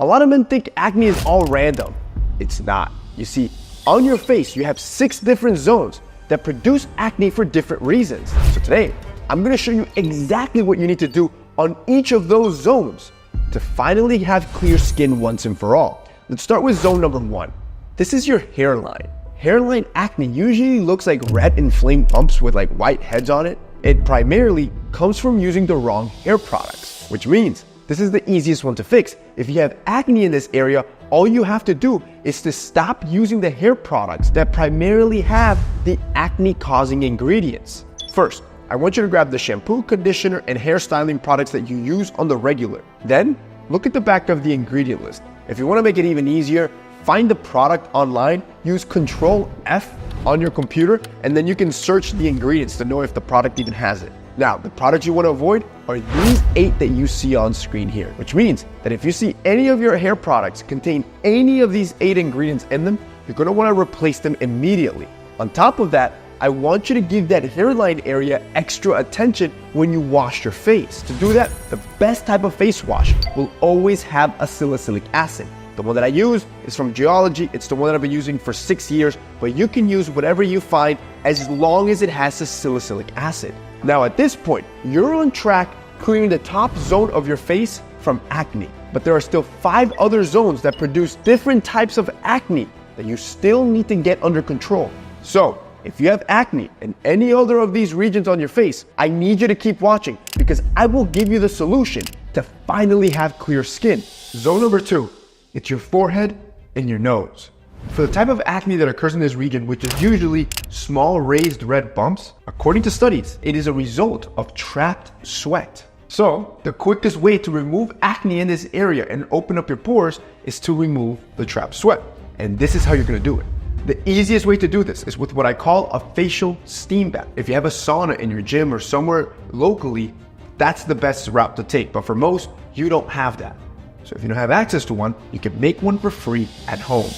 A lot of men think acne is all random. It's not. You see, on your face, you have 6 different zones that produce acne for different reasons. So today, I'm gonna show you exactly what you need to do on each of those zones to finally have clear skin once and for all. Let's start with zone number 1. This is your hairline. Hairline acne usually looks like red inflamed bumps with like white heads on it. It primarily comes from using the wrong hair products, which means this is the easiest one to fix. If you have acne in this area, all you have to do is to stop using the hair products that primarily have the acne-causing ingredients. First, I want you to grab the shampoo, conditioner, and hair styling products that you use on the regular. Then, look at the back of the ingredient list. If you want to make it even easier, find the product online, use Control F on your computer, and then you can search the ingredients to know if the product even has it. Now, the products you want to avoid are these 8 that you see on screen here, which means that if you see any of your hair products contain any of these 8 ingredients in them, you're going to want to replace them immediately. On top of that, I want you to give that hairline area extra attention when you wash your face. To do that, the best type of face wash will always have a salicylic acid. The one that I use is from Geology. It's the one that I've been using for 6 years, but you can use whatever you find as long as it has a salicylic acid. Now at this point, you're on track clearing the top zone of your face from acne, but there are still 5 other zones that produce different types of acne that you still need to get under control. So, if you have acne in any other of these regions on your face, I need you to keep watching because I will give you the solution to finally have clear skin. Zone number 2, it's your forehead and your nose. For the type of acne that occurs in this region, which is usually small raised red bumps, according to studies, it is a result of trapped sweat. So, the quickest way to remove acne in this area and open up your pores is to remove the trapped sweat. And this is how you're gonna do it. The easiest way to do this is with what I call a facial steam bath. If you have a sauna in your gym or somewhere locally, that's the best route to take. But for most, you don't have that. So if you don't have access to one, you can make one for free at home.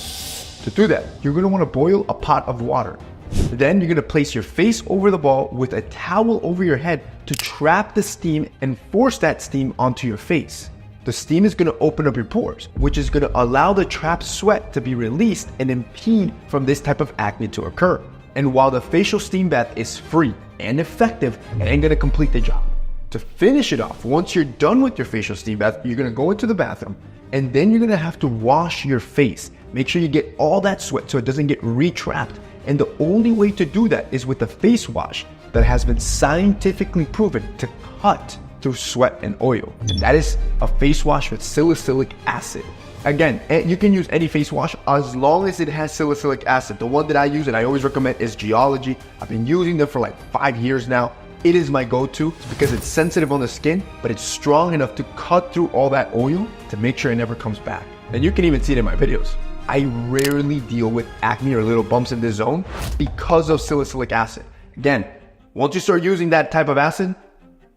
To do that, you're going to want to boil a pot of water. Then you're going to place your face over the bowl with a towel over your head to trap the steam and force that steam onto your face. The steam is going to open up your pores, which is going to allow the trapped sweat to be released and impede from this type of acne to occur. And while the facial steam bath is free and effective, it ain't going to complete the job. To finish it off, once you're done with your facial steam bath, you're going to go into the bathroom and then you're going to have to wash your face. Make sure you get all that sweat so it doesn't get re-trapped. And the only way to do that is with a face wash that has been scientifically proven to cut through sweat and oil. And that is a face wash with salicylic acid. Again, you can use any face wash as long as it has salicylic acid. The one that I use and I always recommend is Geology. I've been using them for like 5 years now. It is my go-to because it's sensitive on the skin, but it's strong enough to cut through all that oil to make sure it never comes back. And you can even see it in my videos. I rarely deal with acne or little bumps in this zone because of salicylic acid. Again, once you start using that type of acid,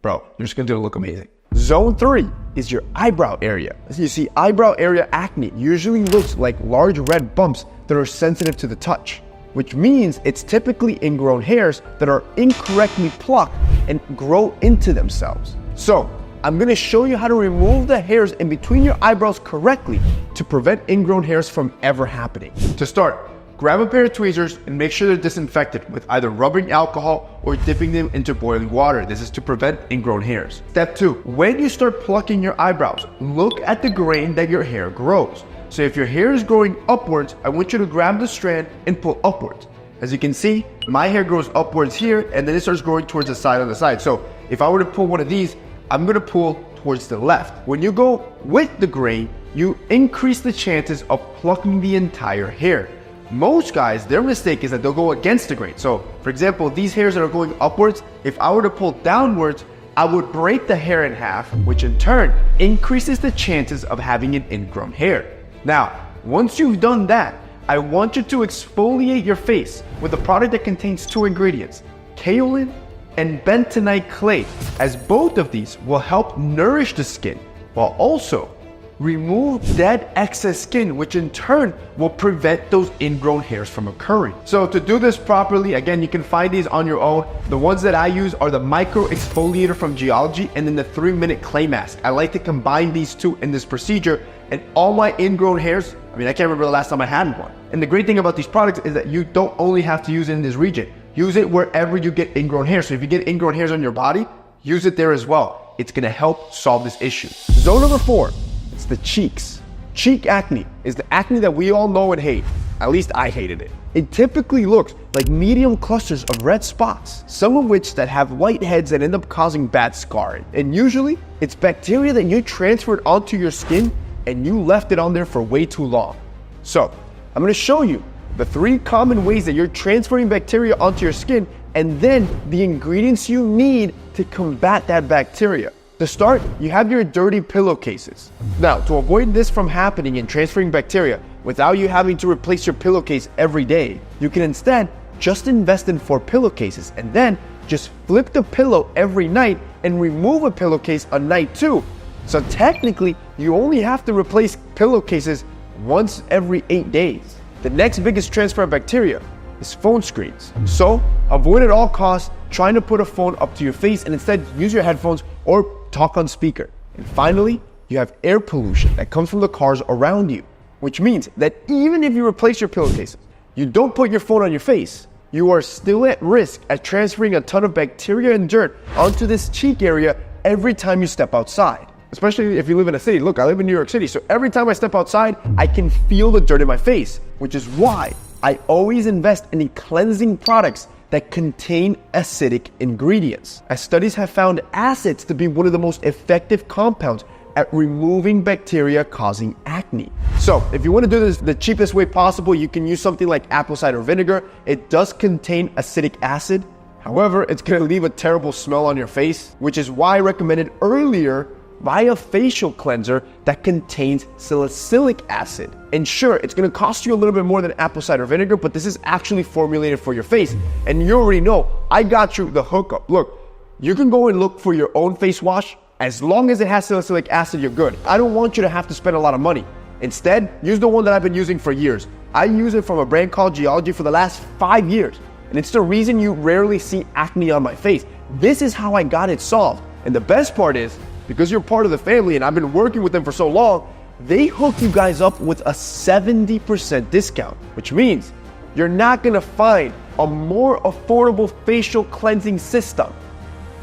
bro, you're just gonna look amazing. Zone 3 is your eyebrow area. As you see, eyebrow area acne usually looks like large red bumps that are sensitive to the touch, which means it's typically ingrown hairs that are incorrectly plucked and grow into themselves. So, I'm gonna show you how to remove the hairs in between your eyebrows correctly to prevent ingrown hairs from ever happening. To start, grab a pair of tweezers and make sure they're disinfected with either rubbing alcohol or dipping them into boiling water. This is to prevent ingrown hairs. Step 2, when you start plucking your eyebrows, look at the grain that your hair grows. So if your hair is growing upwards, I want you to grab the strand and pull upwards. As you can see, my hair grows upwards here and then it starts growing towards the side on the side. So if I were to pull one of these, I'm gonna pull towards the left. When you go with the grain, you increase the chances of plucking the entire hair. Most guys, their mistake is that they'll go against the grain. So for example, these hairs that are going upwards, if I were to pull downwards, I would break the hair in half, which in turn increases the chances of having an ingrown hair. Now, once you've done that, I want you to exfoliate your face with a product that contains 2 ingredients, kaolin and bentonite clay, as both of these will help nourish the skin while also remove dead excess skin, which in turn will prevent those ingrown hairs from occurring. So to do this properly, again, you can find these on your own. The ones that I use are the micro exfoliator from Geology and then the 3-minute clay mask. I like to combine these two in this procedure, And all my ingrown hairs, I mean, I can't remember the last time I had one. And the great thing about these products is that you don't only have to use it in this region. Use it wherever you get ingrown hairs. So if you get ingrown hairs on your body, use it there as well. It's gonna help solve this issue. Zone number 4, it's the cheeks. Cheek acne is the acne that we all know and hate. At least I hated it. It typically looks like medium clusters of red spots, some of which that have white heads that end up causing bad scarring. And usually, it's bacteria that you transferred onto your skin and you left it on there for way too long. So, I'm gonna show you the 3 common ways that you're transferring bacteria onto your skin and then the ingredients you need to combat that bacteria. To start, you have your dirty pillowcases. Now, to avoid this from happening and transferring bacteria without you having to replace your pillowcase every day, you can instead just invest in 4 pillowcases and then just flip the pillow every night and remove a pillowcase a night too. So technically, you only have to replace pillowcases once every 8 days. The next biggest transfer of bacteria is phone screens. So avoid at all costs trying to put a phone up to your face and instead use your headphones or talk on speaker. And finally, you have air pollution that comes from the cars around you, which means that even if you replace your pillowcases, you don't put your phone on your face, you are still at risk at transferring a ton of bacteria and dirt onto this cheek area every time you step outside. Especially if you live in a city. Look, I live in New York City, so every time I step outside, I can feel the dirt in my face, which is why I always invest in cleansing products that contain acidic ingredients, as studies have found acids to be one of the most effective compounds at removing bacteria causing acne. So if you want to do this the cheapest way possible, you can use something like apple cider vinegar. It does contain acidic acid. However, it's going to leave a terrible smell on your face, which is why I recommended earlier buy a facial cleanser that contains salicylic acid. And sure, it's gonna cost you a little bit more than apple cider vinegar, but this is actually formulated for your face. And you already know, I got you the hookup. Look, you can go and look for your own face wash. As long as it has salicylic acid, you're good. I don't want you to have to spend a lot of money. Instead, use the one that I've been using for years. I use it from a brand called Geology for the last 5 years. And it's the reason you rarely see acne on my face. This is how I got it solved. And the best part is, because you're part of the family and I've been working with them for so long, they hook you guys up with a 70% discount, which means you're not gonna find a more affordable facial cleansing system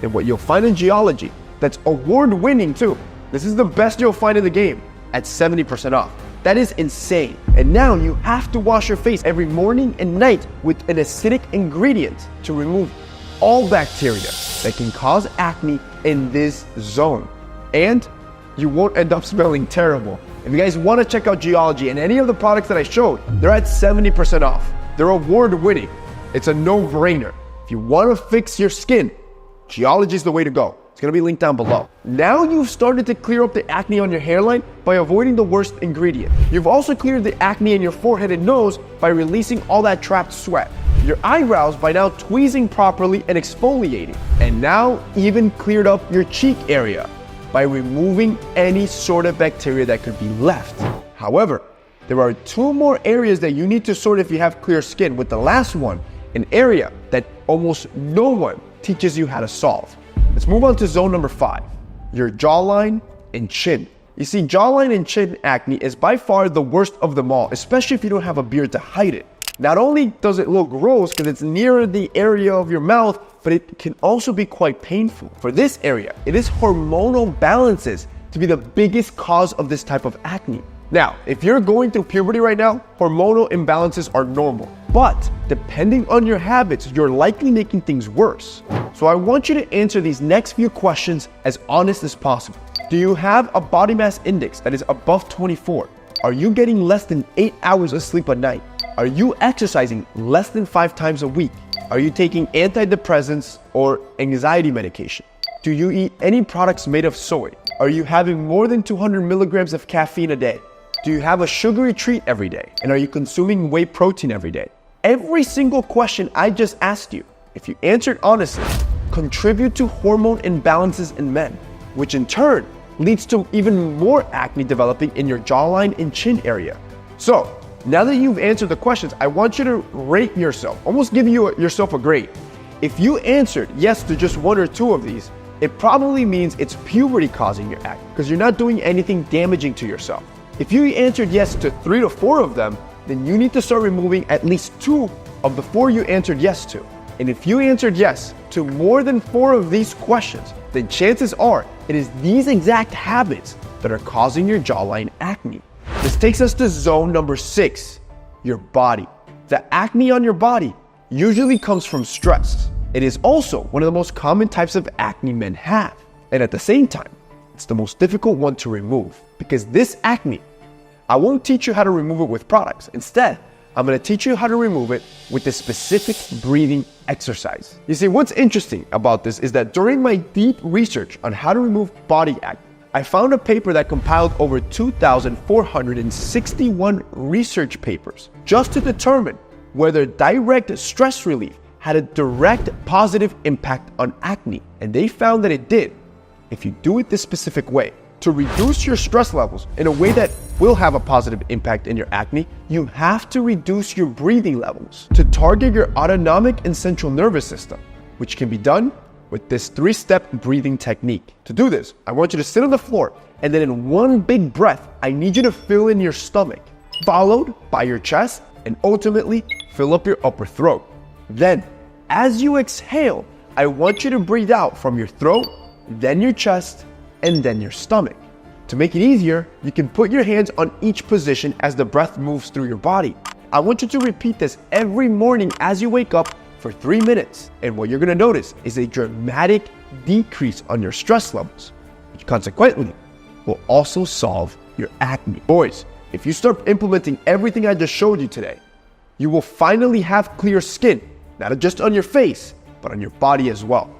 than what you'll find in Geology that's award-winning too. This is the best you'll find in the game at 70% off. That is insane. And now you have to wash your face every morning and night with an acidic ingredient to remove all bacteria that can cause acne in this zone. And you won't end up smelling terrible. If you guys want to check out Geology and any of the products that I showed, they're at 70% off. They're award-winning. It's a no-brainer. If you want to fix your skin, Geology is the way to go. It's going to be linked down below. Now you've started to clear up the acne on your hairline by avoiding the worst ingredient. You've also cleared the acne in your forehead and nose by releasing all that trapped sweat. Your eyebrows by now tweezing properly and exfoliating. And now even cleared up your cheek area by removing any sort of bacteria that could be left. However, there are 2 more areas that you need to sort if you have clear skin, with the last one an area that almost no one teaches you how to solve. Let's move on to zone number 5, your jawline and chin. You see, jawline and chin acne is by far the worst of them all, especially if you don't have a beard to hide it. Not only does it look gross because it's near the area of your mouth, but it can also be quite painful. For this area, it is hormonal balances to be the biggest cause of this type of acne. Now, if you're going through puberty right now, hormonal imbalances are normal. But depending on your habits, you're likely making things worse. So I want you to answer these next few questions as honest as possible. Do you have a body mass index that is above 24? Are you getting less than 8 hours of sleep a night? Are you exercising less than 5 times a week? Are you taking antidepressants or anxiety medication? Do you eat any products made of soy? Are you having more than 200 milligrams of caffeine a day? Do you have a sugary treat every day? And are you consuming whey protein every day? Every single question I just asked you, if you answered honestly, contribute to hormone imbalances in men, which in turn leads to even more acne developing in your jawline and chin area. So, now that you've answered the questions, I want you to rate yourself, almost give yourself a grade. If you answered yes to just 1 or 2 of these, it probably means it's puberty causing your acne because you're not doing anything damaging to yourself. If you answered yes to 3 to 4 of them, then you need to start removing at least 2 of the 4 you answered yes to. And if you answered yes to more than 4 of these questions, then chances are it is these exact habits that are causing your jawline acne. This takes us to zone number 6, your body. The acne on your body usually comes from stress. It is also one of the most common types of acne men have. And at the same time, it's the most difficult one to remove, because this acne, I won't teach you how to remove it with products. Instead, I'm going to teach you how to remove it with a specific breathing exercise. You see, what's interesting about this is that during my deep research on how to remove body acne, I found a paper that compiled over 2,461 research papers just to determine whether direct stress relief had a direct positive impact on acne. And they found that it did, if you do it this specific way. To reduce your stress levels in a way that will have a positive impact in your acne, you have to reduce your breathing levels to target your autonomic and central nervous system, which can be done with this 3-step breathing technique. To do this, I want you to sit on the floor, and then in one big breath, I need you to fill in your stomach, followed by your chest, and ultimately fill up your upper throat. Then, as you exhale, I want you to breathe out from your throat, then your chest, and then your stomach. To make it easier, you can put your hands on each position as the breath moves through your body. I want you to repeat this every morning as you wake up for 3 minutes. And what you're gonna notice is a dramatic decrease on your stress levels, which consequently will also solve your acne. Boys, if you start implementing everything I just showed you today, you will finally have clear skin, not just on your face, but on your body as well.